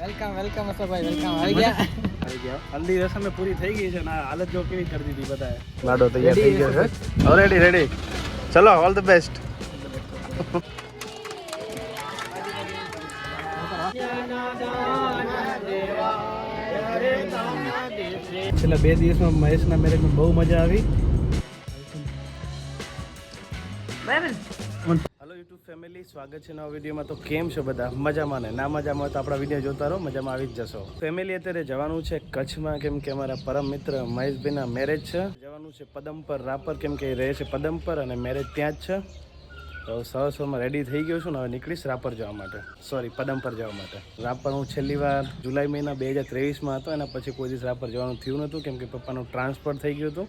Welcome welcome Ashok ભાઈ welcome આવી ગયા હલ્દી રસમ પૂરી થઈ ગઈ છે ને હાલત જો કેવી કરી દીધી બધાએ લાડો તૈયાર થઈ ગયો છે ઓલરેડી રેડી ચલો ઓલ ધ બેસ્ટ છેલ્લા 2 દિવસમાં મહેશના મેરેજમાં બહુ મજા આવી હેલો યુટ્યુબ ફેમિલી સ્વાગત છે નવા વિડીયોમાં. તો કેમ છો બધા? મજામાં ને? ના મજામાં હોય તો આપણા વિડીયો જોતા રહો, મજામાં આવી જ જશો. ફેમિલી અત્યારે જવાનું છે કચ્છમાં, કેમ કે અમારા પરમ મિત્ર મહેશભાઈના મેરેજ છે. જવાનું છે પદમપર રાપર, કેમ કે રહે છે પદમપર અને મેરેજ ત્યાં જ છે. તો સવારમાં રેડી થઈ ગયો છું ને હવે નીકળીશ રાપર જવા માટે, સોરી પદમપર જવા માટે. રાપર હું છેલ્લી વાર જુલાઈ મહિના 2023માં હતો, એના પછી કોઈ દિવસ રાપર જવાનું થયું નહોતું, કેમ કે પપ્પાનું ટ્રાન્સફર થઈ ગયું હતું.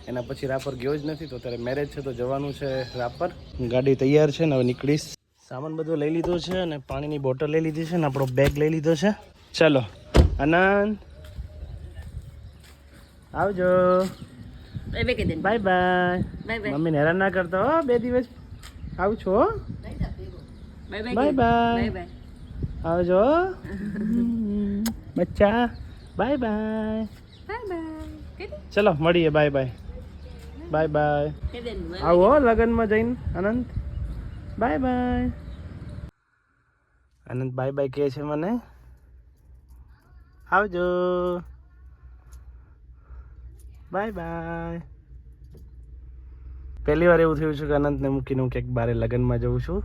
એના પછી રાપર ગયો જ નથી. તો અત્યારે મેરેજ છે તો જવાનું છે રાપર. ગાડી તૈયાર છે ને હવે નીકળીશ. સામાન બધો લઈ લીધો છે અને પાણીની બોટલ લઈ લીધી છે ને આપણો બેગ લઈ લીધો છે. ચલો આનંદ આવજો, બાય બાય. મમ્મીને હેરાન ના કરતા હો, 2 દિવસ આવું છો. બાય બાય, આવજો બચ્ચા. બાય બાય, ચલો મળીએ. Bye bye, bye bye. આવો લગનમાં જઈને આનંદ. Bye bye. Anand bye bye કહે છે મને. આવજો, બાય બાય. પહેલી વાર એવું થયું છે કે અનંતને મૂકીને હું ક્યાંક બારે લગ્નમાં જઉં છું.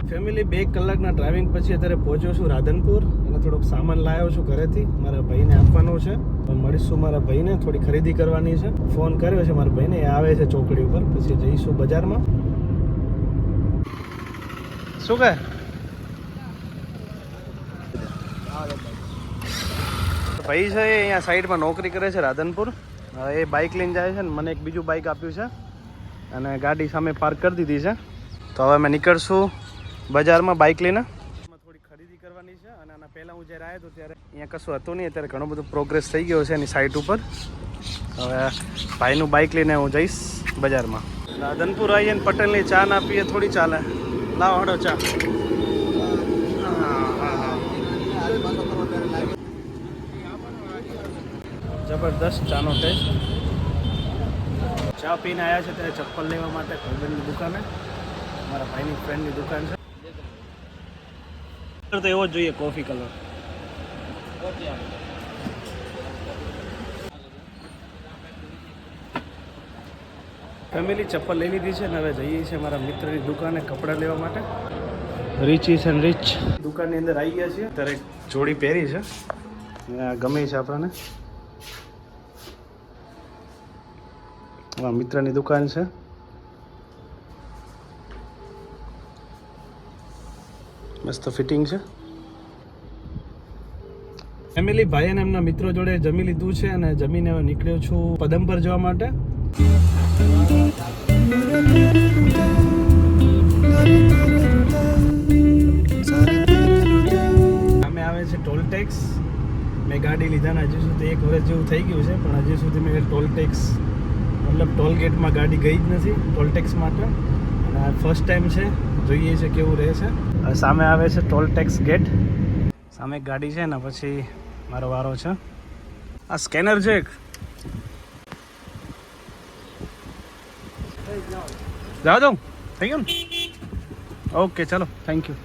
ફેમિલી 2 કલાકના ડ્રાઇવિંગ પછી અત્યારે પહોંચ્યો છું રાધનપુર અને થોડોક સામાન લાવ્યો છું ઘરેથી, મારા ભાઈને આપવાનો છે. મળીશું મારા ભાઈને, થોડી ખરીદી કરવાની છે. ફોન કર્યો છે મારા ભાઈને, એ આવે છે ચોકડી ઉપર, પછી જઈશું બજારમાં. શું કહે? ભાઈ છે એ અહીંયા સાઈડમાં નોકરી કરે છે રાધનપુર. એ બાઇક લઈને જાય છે ને મને એક બીજું બાઇક આપ્યું છે અને ગાડી સામે પાર્ક કરી દીધી છે. તો હવે અમે નીકળશું બજારમાં બાઇક લઈને. થોડી ખરીદી કરવાની છે અને આના પહેલાં હું જ્યારે આવ્યો હતો ત્યારે અહીંયા કશું હતું નહીં. અત્યારે ઘણો બધો પ્રોગ્રેસ થઈ ગયો છે એની સાઇટ ઉપર. હવે ભાઈનું બાઇક લઈને હું જઈશ બજારમાં. રાધનપુર આવીએ ને પટેલની ચા ના પીએ થોડી ચાલે. લાવો હડો ચા. જબરદસ્ત ચાનો ટેસ્ટ. ચા પીને આવ્યા છે ત્યારે ચપ્પલ લેવા માટે ભાઈબંધની દુકાને, મારા ભાઈની ફ્રેન્ડની દુકાન છે. તો એવો જ જોઈએ, કોફી કલર. ફેમિલી ચપ્પલ લઈ લીધી છે ને હવે જઈએ છીએ મારા મિત્રની દુકાને કપડાં લેવા માટે. રીચીસ એન્ડ રીચ દુકાનની અંદર આવી ગયા છીએ. ત્યારે જોડી પહેરી છે, ગમે છે આપણને. મિત્રની દુકાન છે. મસ્ત ફિટિંગ છે. ફેમિલી ભાઈ અને એમના મિત્રો જોડે જમી લીધું છે અને જમીને હવે નીકળ્યો છું પદમપર જવા માટે. સામે આવે છે ટોલ ટેક્સ. મેં ગાડી લીધા ને હજી સુધી 1 વર્ષ જેવું થઈ ગયું છે, પણ હજી સુધી મેં ટોલ ટેક્સ મતલબ ટોલ ગેટમાં ગાડી ગઈ જ નથી ટોલ ટેક્સ માટે. અને આ ફર્સ્ટ ટાઈમ છે, જોઈએ છે કેવું રહે છે. સામે આવે છે ટોલ ટેક્સ ગેટ. સામે એક ગાડી છે ને પછી મારો વારો છે. આ સ્કેનર છે એક. જાઓ દઉં, થઈ ગયું ને? ઓકે ચલો, થેન્ક યુ.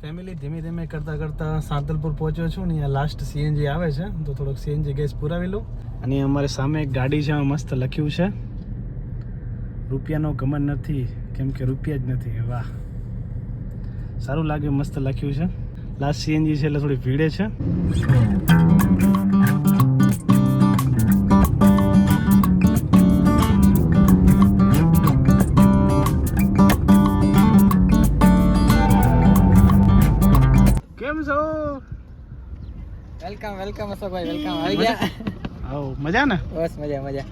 ફેમિલી ધીમે ધીમે કરતાં કરતાં સાંતલપુર પહોંચ્યો છું ને. અહીંયા લાસ્ટ સીએનજી આવે છે તો થોડોક સીએનજી ગેસ પુરાવી લઉં. અને અમારે સામે એક ગાડી છે, મસ્ત લખ્યું છે રૂપિયાનો ઘમંડ નથી, કેમ કે રૂપિયા જ નથી. વાહ, સારું લાગ્યું, મસ્ત લખ્યું છે. લાસ્ટ સીએનજી છે એટલે થોડી ભીડે છે. કેમ છો? વેલકમ વેલકમ અશોક ભાઈ વેલકમ આવી ગયા. આવો, મજા ને? બસ મજા મજા.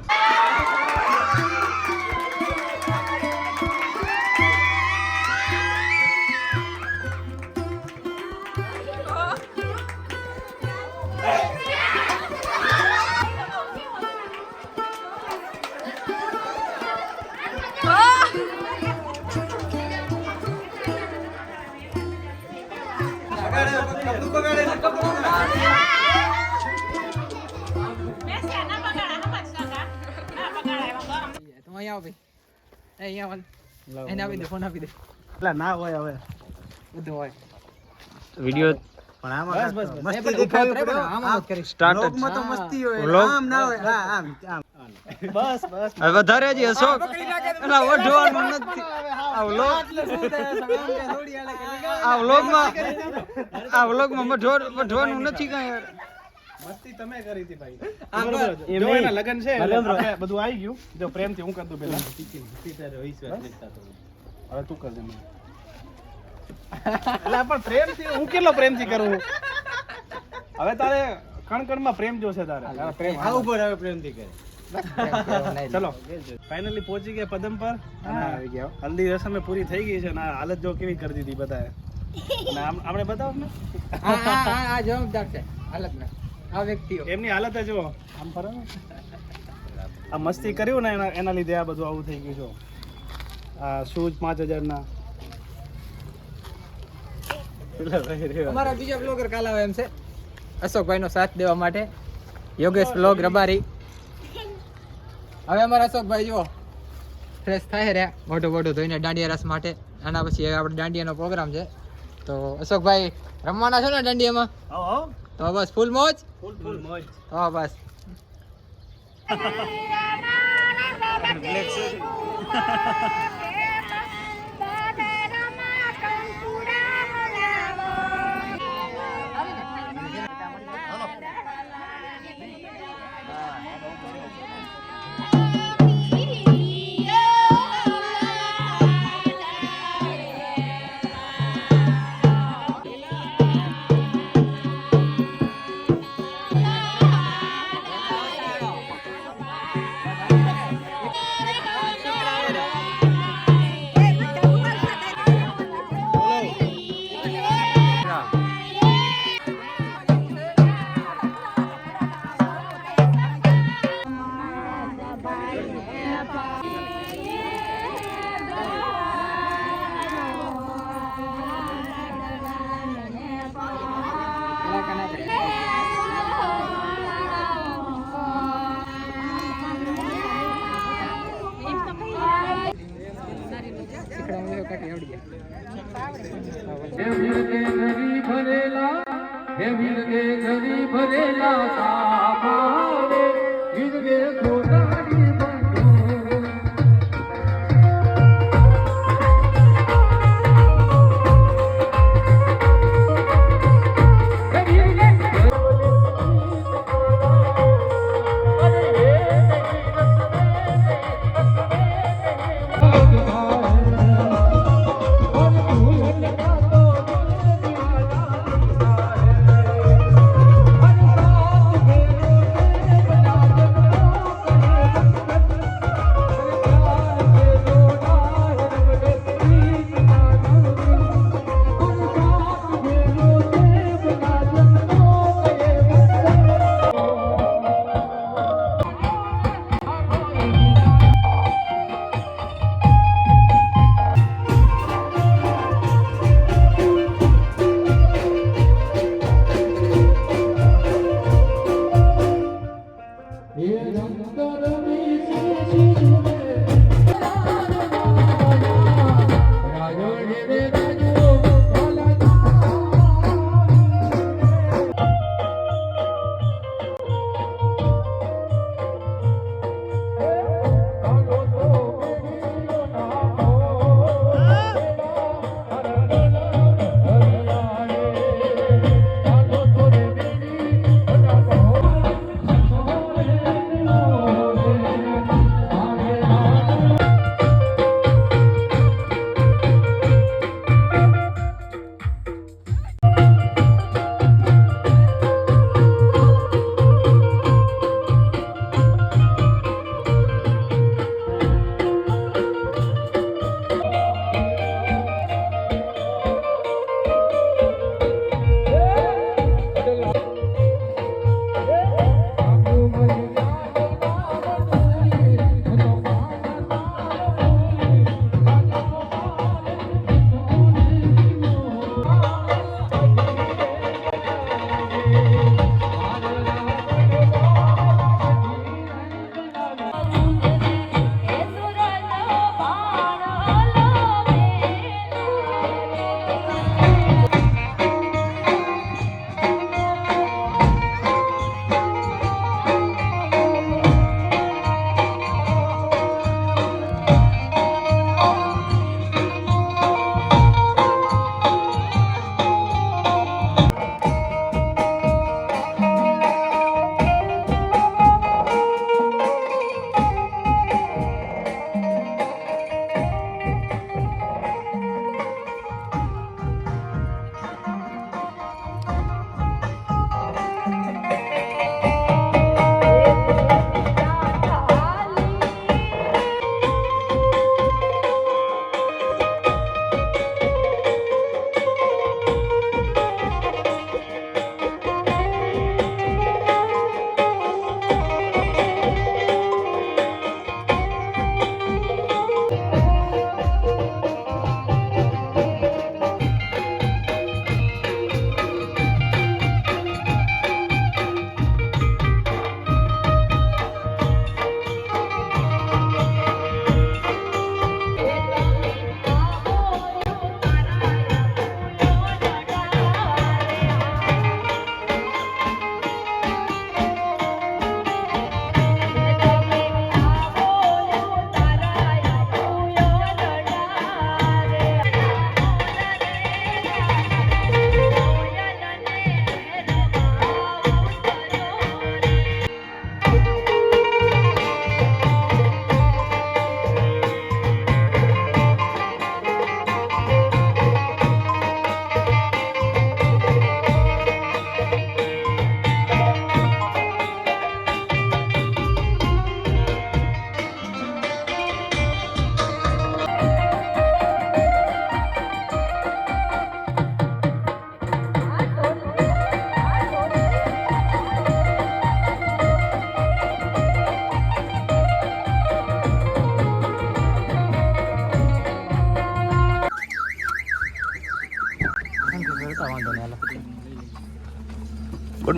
ભાઈ અહીંયા એને આપી દે ફોન આપી દે એટલે ના હોય હવે બધું હોય વિડિયો પણ આમાં બસ મસ્તી દેખાવી પડે આમાં જ કરી સ્ટાર્ટ લોકમાં તો મસ્તી હોય લોક આમ ના હોય હા આમ બસ બસ હવે વધારે જ અશોક એલા ઓઢવાનું નથી આ વ્લોગ આ વ્લોગમાં મઢવાનું નથી કાંઈ યાર મસ્તી તમે કરી હતી ભાઈ જો એના લગન છે એટલે બધું આવી ગયું જો પ્રેમથી હું કર દઉં પેલા હવે તું કર દે મને એટલે પણ પ્રેમથી હું કેટલો પ્રેમથી કરું હવે તારે કણકણમાં પ્રેમ જોશે તારે પ્રેમ આ ઉપર હવે પ્રેમથી કરે ચલો ફાઇનલી પહોંચી ગયા પદમ પર આવી ગયા હલ્દી રસમ પૂરી થઈ ગઈ છે અને આ હાલત જો કેવી કરી દીધી બતાવે અને આપણે બતાવો ને આ જવાબદાર છે હાલત ના આ વ્યક્તિઓ એમની હાલત જો આમ ફરો ને. આ મસ્તી કર્યું ને એના લીધે આ બધું આવું થઈ ગયું છે આ શૂઝ 5000 ના અમારા બીજા બ્લોગર કાલ આવે એમ છે અશોકભાઈ નો સાથ દેવા માટે યોગેશ બ્લોગ રબારી હવે અમારા અશોકભાઈ જુઓ ફ્રેશ થાય રહ્યા મોટું મોટું ધોઈને દાંડિયા રસ માટે આના પછી હવે આપણે દાંડિયાનો પ્રોગ્રામ છે તો અશોકભાઈ રમવાના છો ને દાંડિયામાં આવો તો બસ ફૂલ મોજ ફૂલ મોજ હા બસ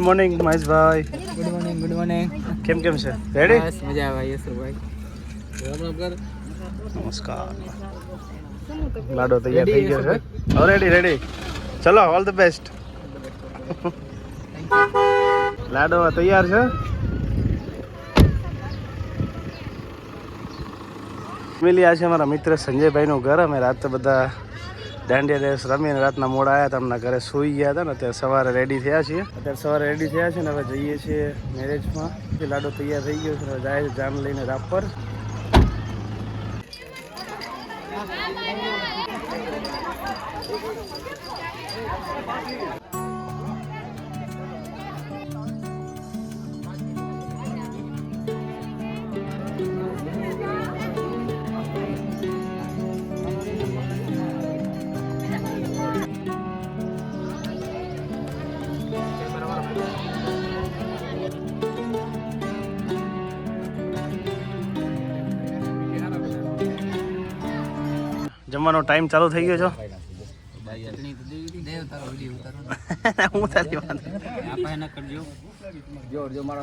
morning Maheshbhai. Good morning, good morning. કેમ છે? રેડી? બસ મજા આવે યસુભાઈ. નમસ્કાર. લાડો તૈયાર થઈ ગયો છે. હવે રેડી. ચલો, ઓલ ધ બેસ્ટ. લાડો તૈયાર છે. ફેમિલી આ છે અમારા મિત્ર સંજયભાઈનું ઘર. અમે રાતે બધા દાંડિયા રેસ રમીને રાતના મોડા આવ્યા હતા. અમના ઘરે સૂઈ ગયા હતા ને અત્યારે સવારે રેડી થયા છીએ. ને હવે જઈએ છીએ મેરેજમાં. લાડો તૈયાર થઈ ગયો છે. હવે જાય છે જાન લઈને રાપર. જમવાનો ટાઈમ ચાલુ થઈ ગયો છે. હું તારી વાત.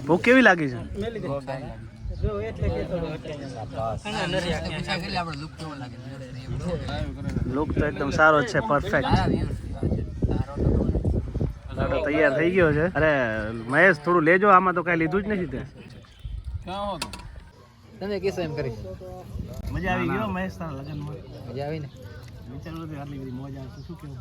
ભૂખ કેવી લાગી છે? લુક તો એકદમ સારો જ છે, પરફેક્ટ. લાડો તૈયાર થઈ ગયો છે. અરે મહેશ, થોડું લેજો, આમાં તો કઈ લીધું જ નથી તે. તમે કિસ્સો એમ કરી મજા આવી ગયો મહેશ તારા લગનમાં? મજા આવી ને. વિચારવું હતું આટલી બધી મોજ આવશે. શું કેવું?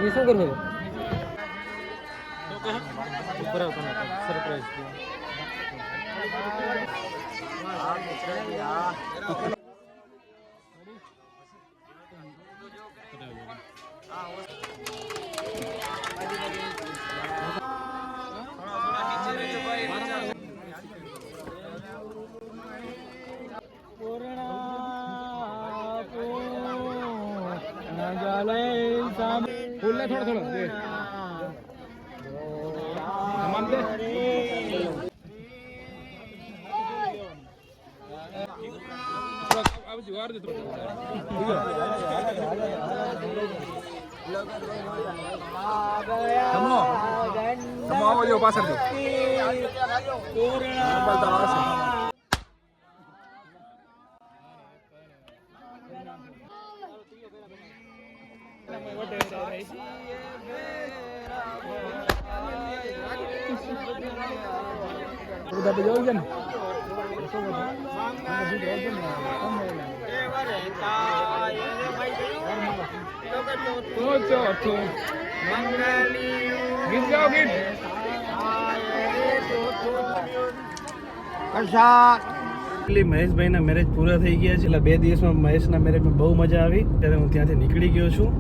એ શું કરવું? ફૂલ થોડો પાછળ મહેશભાઈના મેરેજ પૂરા થઈ ગયા છે. એટલે 2 દિવસમાં મહેશના મેરેજમાં બહુ મજા આવી. ત્યારે હું ત્યાંથી નીકળી ગયો છું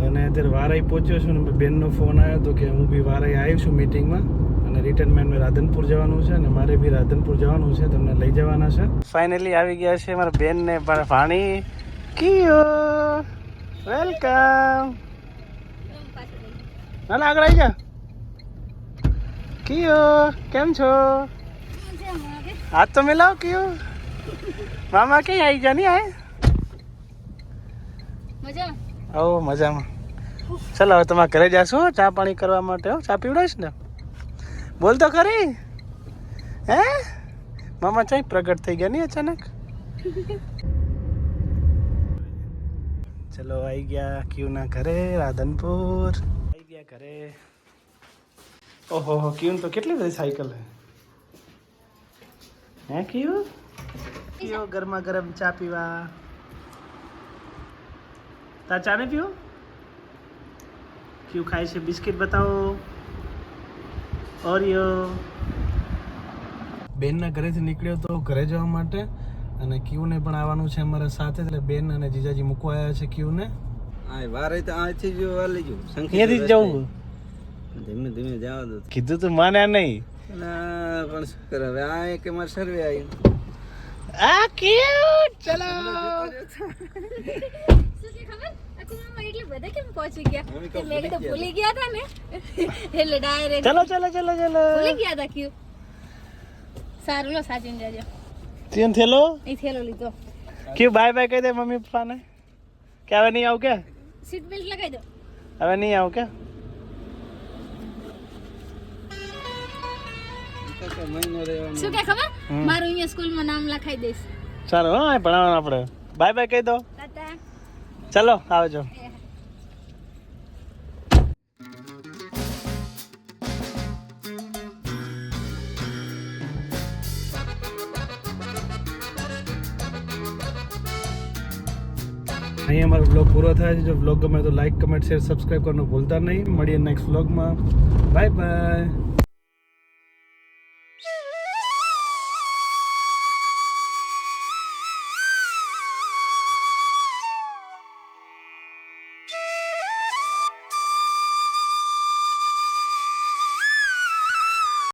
અને અત્યારે વારાઈ પહોંચ્યો છું. અને બેનનો ફોન આવ્યો હતો કે હું બી વારાઈ આવી છું મીટિંગમાં અને રિટર્નમાં રાધનપુર જવાનું છે અને મારે બી રાધનપુર જવાનું છે. તમને લઈ જવાના છે. ફાઇનલી આવી ગયા છે મારા બેન ને ભાણી. કિયો વેલકમ. ના આગળ આવી જા. કિયો કેમ છો? હાથ તો મિલાવ. કિયો મામા ક્યાં આવી ગયા? નહીં આય? મજામાં. ચાલો હવે તમારા ઘરે જાશું ચા પાણી કરવા માટે. ચા પીવડાવીશ ને? બોલ તો ખરી. હે મામા ચાઈ પ્રગટ થઈ ગયા નહીં અચાનક? ચલો આવી ગયા ક્યુ ના ઘરે રાધનપુર આવી ગયા ઘરે. ઓહો ક્યુ તો કેટલી બધી સાયકલ હે ક્યુ ગરમા ગરમ ચા પીવા. તા ચા નહીં પીવો? ક્યુ ખાય છે બિસ્કિટ બતાવો. ઓરિયો. બેનના ઘરેથી નીકળ્યો તો ઘરે જવા માટે અને ક્યુને પણ આવવાનું છે અમારા સાથે એટલે બેન અને જીજાજી મૂકવા આવ્યા છે ક્યુને. આ વારે તો આથી જો વાલી જો અહીંયાથી જ જવું. ધીમે ધીમે જવા દો. કીધું તું માન્યા નહીં. ના પણ શું કરે હવે આ એક અમાર સર્વે આવ્યું. આ ક્યુટ ચલો. શું કે ખબર અકુમામાં એટલે બધા કેમ પહોંચી ગયા કે મેં તો ભૂલી ગયા હતા ને એટલે ડાયરેક્ટ ચલો ચલો ચલો ચલો. ભૂલી ગયા હતા ક્યુ સારું લો સાચીને જાજો તીન થેલો એ થેલો લીધો ક્યુ બાય બાય કહી દે મમ્મી પપ્પાને કે હવે નહીં આવું કે સીટ બેલ્ટ લગાવી દો હવે નહીં આવું કે મહિનો રહેવાનું. શું કે ખબર મારું અહીંયા સ્કૂલમાં નામ લખાઈ દઈશ ચાલો હા ભણાવવાનું આપણે બાય બાય કહી દો. તાતા ચલો આવજો. અહીં અમારો બ્લોગ પૂરો થાય છે. જો બ્લોગ ગમે તો લાઈક કમેન્ટ શેર સબસ્ક્રાઈબ કરવાનું ભૂલતા નહીં. મળીએ નેક્સ્ટ બ્લોગમાં. Bye bye.